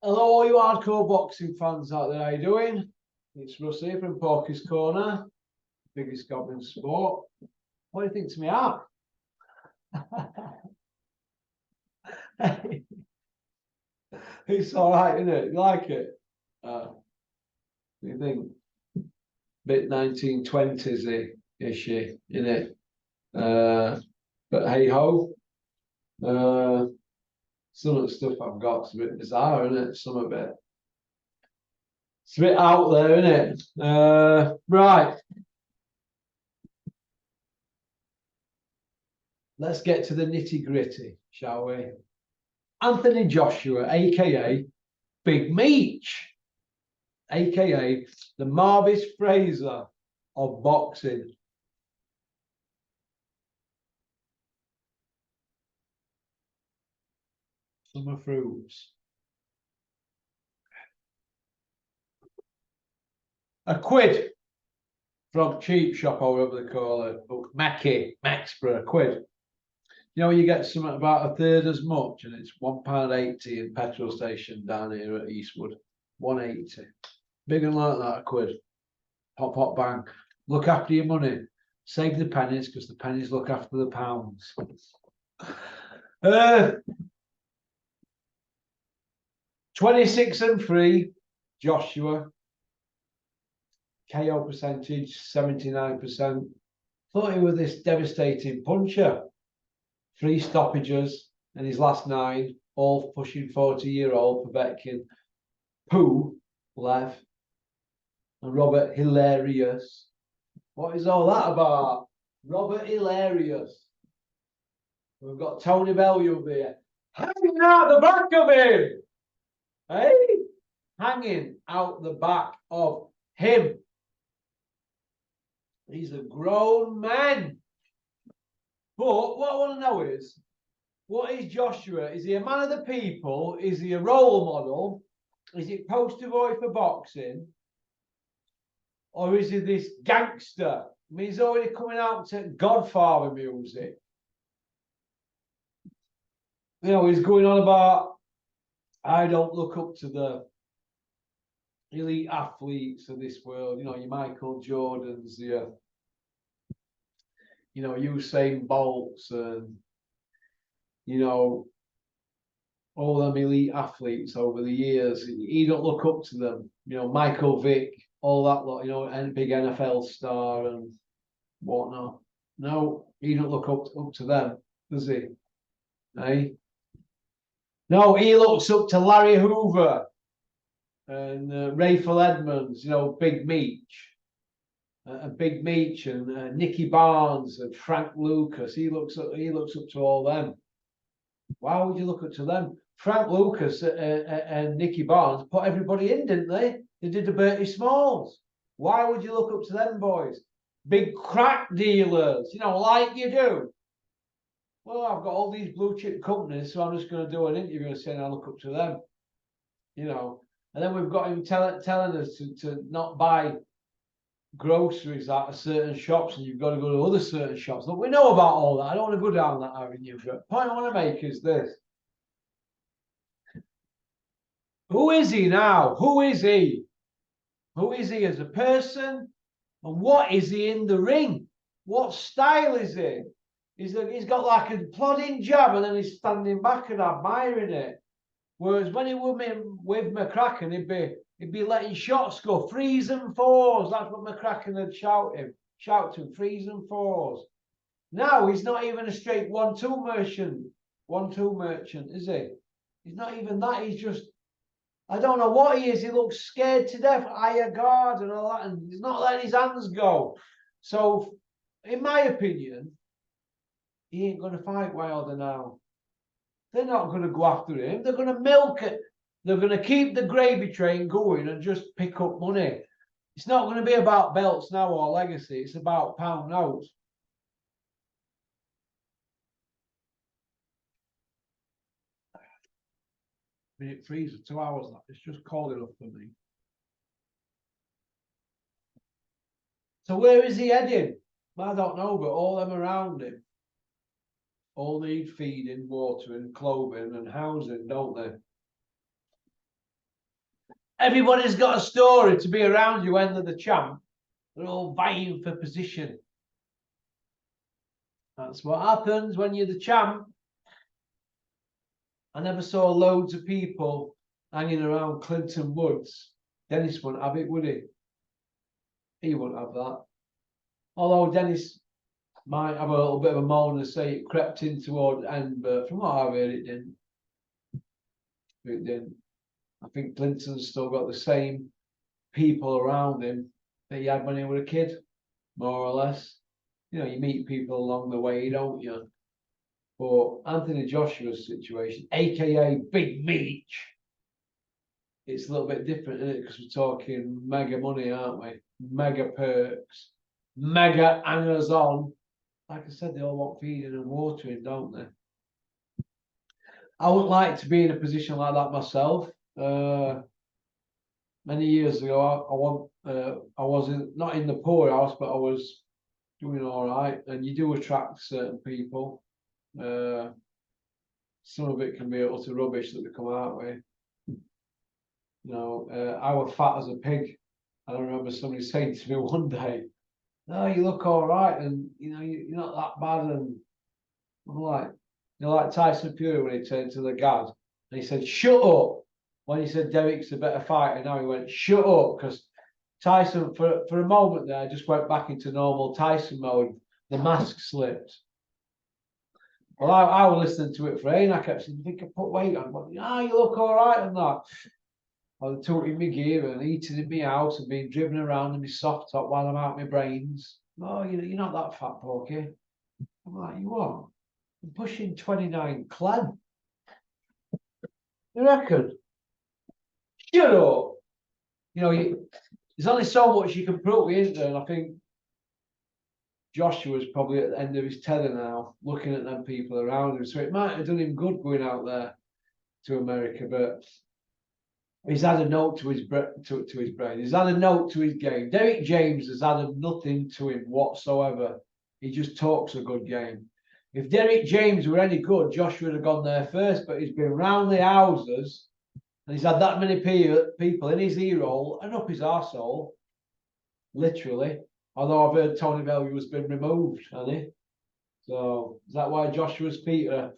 Hello, all you hardcore boxing fans out there. How you doing? It's Russ here from Porky's Corner, biggest goblin sport. What do you think to me up? It's all right, isn't it? You like it? What do you think? Bit 1920s-ish, isn't it? But hey ho. Some of the stuff I've got is a bit bizarre, isn't it? Some of it. It's a bit out there, isn't it? Right. Let's get to the nitty-gritty, shall we? Anthony Joshua, aka Big Meech, aka the Marvis Fraser of boxing. Summer fruits. A quid from Cheap Shop, or whatever they call it. Max for a quid. You know, you get something about a third as much, and it's £1.80 in petrol station down here at Eastwood. 180. Big and like that, a quid. Pop, pop, bang. Look after your money. Save the pennies, because the pennies look after the pounds. 26-3, Joshua. KO percentage, 79%. Thought he was this devastating puncher. 3 stoppages in his last 9, all pushing 40-year-old Povetkin. Pooh, Lev, and Robert Hilarious. What is all that about? Robert Hilarious. We've got Tony Bellew here. Hanging out the back of him. Hey? Hanging out the back of him. He's a grown man. But what I want to know is, what is Joshua? Is he a man of the people? Is he a role model? Is it poster boy for boxing? Or is he this gangster? I mean, he's already coming out to Godfather music. You know, he's going on about, I don't look up to the elite athletes of this world. You know, your Michael Jordans, your, you know, Usain Bolts, and, you know, all them elite athletes over the years. He don't look up to them. You know, Michael Vick, all that lot, you know, and big NFL star and whatnot. No, he don't look up to them, does he? Hey? No, he looks up to Larry Hoover and Rayful Edmonds, you know, Big Meech. Big Meech and Nicky Barnes and Frank Lucas. He looks up to all them. Why would you look up to them? Frank Lucas and Nicky Barnes put everybody in, didn't they? They did the Bertie Smalls. Why would you look up to them boys? Big crack dealers, you know, like you do. Well, I've got all these blue chip companies, so I'm just going to do an interview and saying I look up to them. You know, and then we've got him telling us to not buy groceries at certain shops, and you've got to go to other certain shops. Look, we know about all that. I don't want to go down that avenue. But the point I want to make is this. Who is he now? Who is he? Who is he as a person? And what is he in the ring? What style is he? He's got like a plodding jab, and then he's standing back and admiring it. Whereas when he was with McCracken, he'd be letting shots go, 3s and 4s. That's what McCracken had shout to him, 3s and 4s. Now he's not even a straight 1-2 merchant, is he? He's not even that. He's just, I don't know what he is. He looks scared to death, higher guard and all that, and he's not letting his hands go. So, in my opinion, he ain't going to fight Wilder now. They're not going to go after him. They're going to milk it. They're going to keep the gravy train going and just pick up money. It's not going to be about belts now or legacy. It's about pound notes. Minute freeze for 2 hours. It's just cold enough for me. So where is he heading? I don't know, but all them around him all need feeding, watering, clothing, and housing, don't they? Everybody's got a story to be around you when they're the champ. They're all vying for position. That's what happens when you're the champ. I never saw loads of people hanging around Clinton Woods. Dennis wouldn't have it, would he? He wouldn't have that. Although Dennis might have a little bit of a moan and say it crept in toward the end, but from what I've heard, it didn't. It didn't. I think Clinton's still got the same people around him that he had when he was a kid, more or less. You know, you meet people along the way, don't you? But Anthony Joshua's situation, aka Big Meech, it's a little bit different, isn't it? Because we're talking mega money, aren't we? Mega perks, mega hangers on. Like I said, they all want feeding and watering, don't they? I wouldn't like to be in a position like that myself. Many years ago, I was not in the poorhouse, but I was doing all right. And you do attract certain people. Some of it can be utter rubbish that they come out with. You know, I was fat as a pig. And I remember somebody saying to me one day, "No, you look all right, and you know you're not that bad." And I'm like, you know, like Tyson Fury when he turned to the gad and he said, "Shut up." When he said Derek's a better fighter, now he went, "Shut up," because Tyson, for a moment there, just went back into normal Tyson mode. The mask slipped. Well, I was listening to it for ages, and I kept saying, "You think I put weight on?" But, you look all right on that. I was tilting my gear and eating in my house and being driven around in my soft top while I'm out my brains. "Oh, you're not that fat, Porky." I'm like, "You are? I'm pushing 29 clan." You reckon? Shut up. You know, there's only so much you can put with, isn't there? And I think Joshua's probably at the end of his tether now, looking at them people around him. So it might have done him good going out there to America, but he's had a note to his brain. He's had a note to his game. Derek James has added nothing to him whatsoever. He just talks a good game. If Derek James were any good, Joshua would have gone there first, but he's been round the houses and he's had that many people in his ear hole and up his arsehole, literally. Although I've heard Tony Bellew has been removed, hasn't he? So is that why Joshua's Peter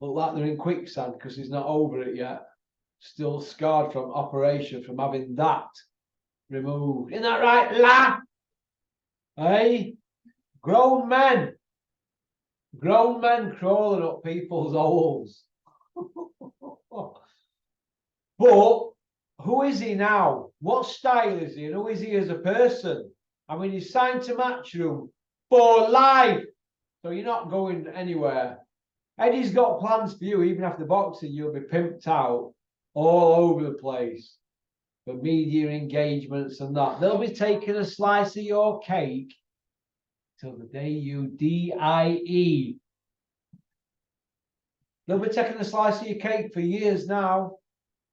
look like they're in quicksand because he's not over it yet? Still scarred from operation from having that removed. Isn't that right, lad? Hey? Grown men crawling up people's holes. But who is he now? What style is he? And who is he as a person? I mean, he's signed to Matchroom for life. So you're not going anywhere. Eddie's got plans for you. Even after boxing, you'll be pimped out all over the place for media engagements and that. They'll be taking a slice of your cake till the day you die. They'll be taking a slice of your cake for years now.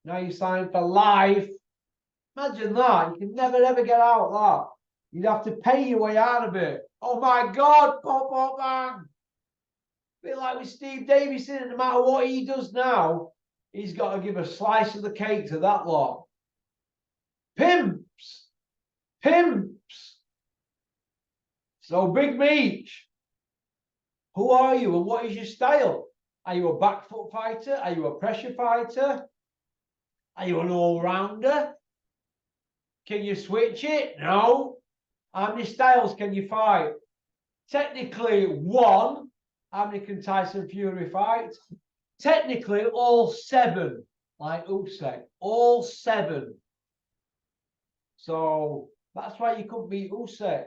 Now you signed for life. Imagine that. You can never ever get out of that. You'd have to pay your way out of it. Oh my God, pop, pop, bang. A bit like with Steve Davison, no matter what he does now, he's got to give a slice of the cake to that lot. Pimps. So, Big Meech, who are you and what is your style? Are you a back foot fighter? Are you a pressure fighter? Are you an all-rounder? Can you switch it? No. How many styles can you fight? Technically, one. How many can Tyson Fury fight? Technically, all 7, like Usyk. All 7. So that's why you couldn't beat Usyk.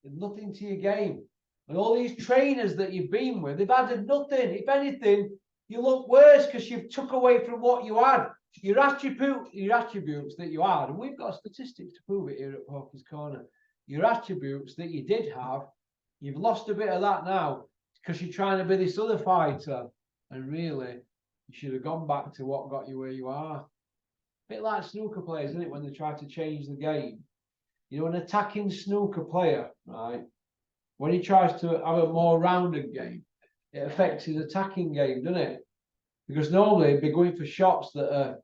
There's nothing to your game. And all these trainers that you've been with, they've added nothing. If anything, you look worse because you've took away from what you had. Your attributes that you had, and we've got statistics to prove it here at Porky's Corner. Your attributes that you did have, you've lost a bit of that now because you're trying to be this other fighter. And really, you should have gone back to what got you where you are. A bit like snooker players, isn't it, when they try to change the game? You know, an attacking snooker player, right? When he tries to have a more rounded game, it affects his attacking game, doesn't it? Because normally he'd be going for shots that are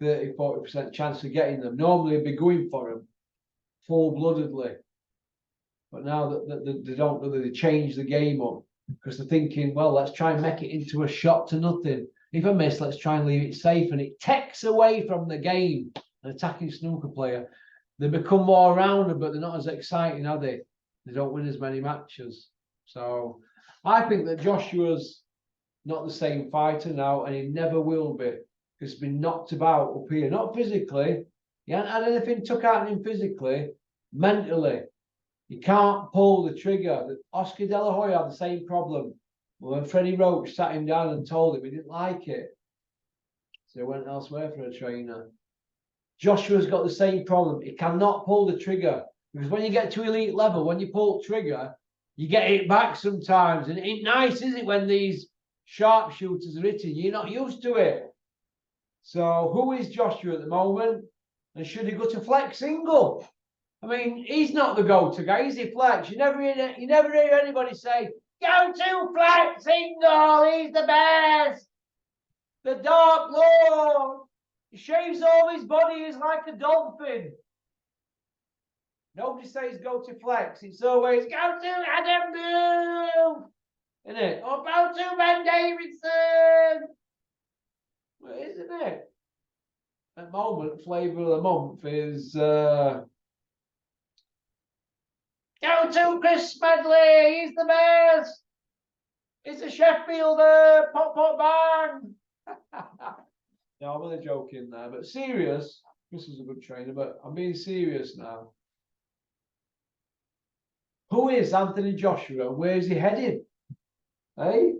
30-40% chance of getting them. Normally, they'd be going for them full-bloodedly. But now that they don't really, they change the game up because they're thinking, well, let's try and make it into a shot to nothing. If I miss, let's try and leave it safe. And it takes away from the game. An attacking snooker player, they become more rounded, but they're not as exciting, are they? They don't win as many matches. So I think that Joshua's not the same fighter now, and he never will be, because he's been knocked about up here. Not physically. He hasn't had anything took out of him physically, mentally. He can't pull the trigger. Oscar De La Hoya had the same problem. When Freddie Roach sat him down and told him he didn't like it, so he went elsewhere for a trainer. Joshua's got the same problem. He cannot pull the trigger, because when you get to elite level, when you pull trigger, you get it back sometimes. And it ain't nice, is it, when these sharpshooters are hitting you? You're not used to it. So who is Joshua at the moment? And should he go to flex single? I mean, he's not the go-to guy, is he, flex? You never hear anybody say, go to flex single, he's the best. The Dark Lord. He shaves all his body, he's like a dolphin. Nobody says go to flex. It's always go to Adam Booth. Isn't it? Or go to Ben Davidson. Well, isn't it? At the moment, flavour of the month is go to Chris Smedley. He's the best. He's a Sheffielder. Pop, pop, bang. No, I'm only joking there, but serious. Chris is a good trainer, but I'm being serious now. Who is Anthony Joshua? Where is he heading? Hey?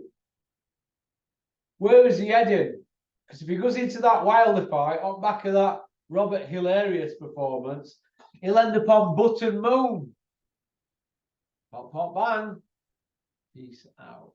Where is he heading? Because if he goes into that Wilder fight on back of that Robert Hilarious performance, he'll end up on Button Moon. Pop, pop, bang. Peace out.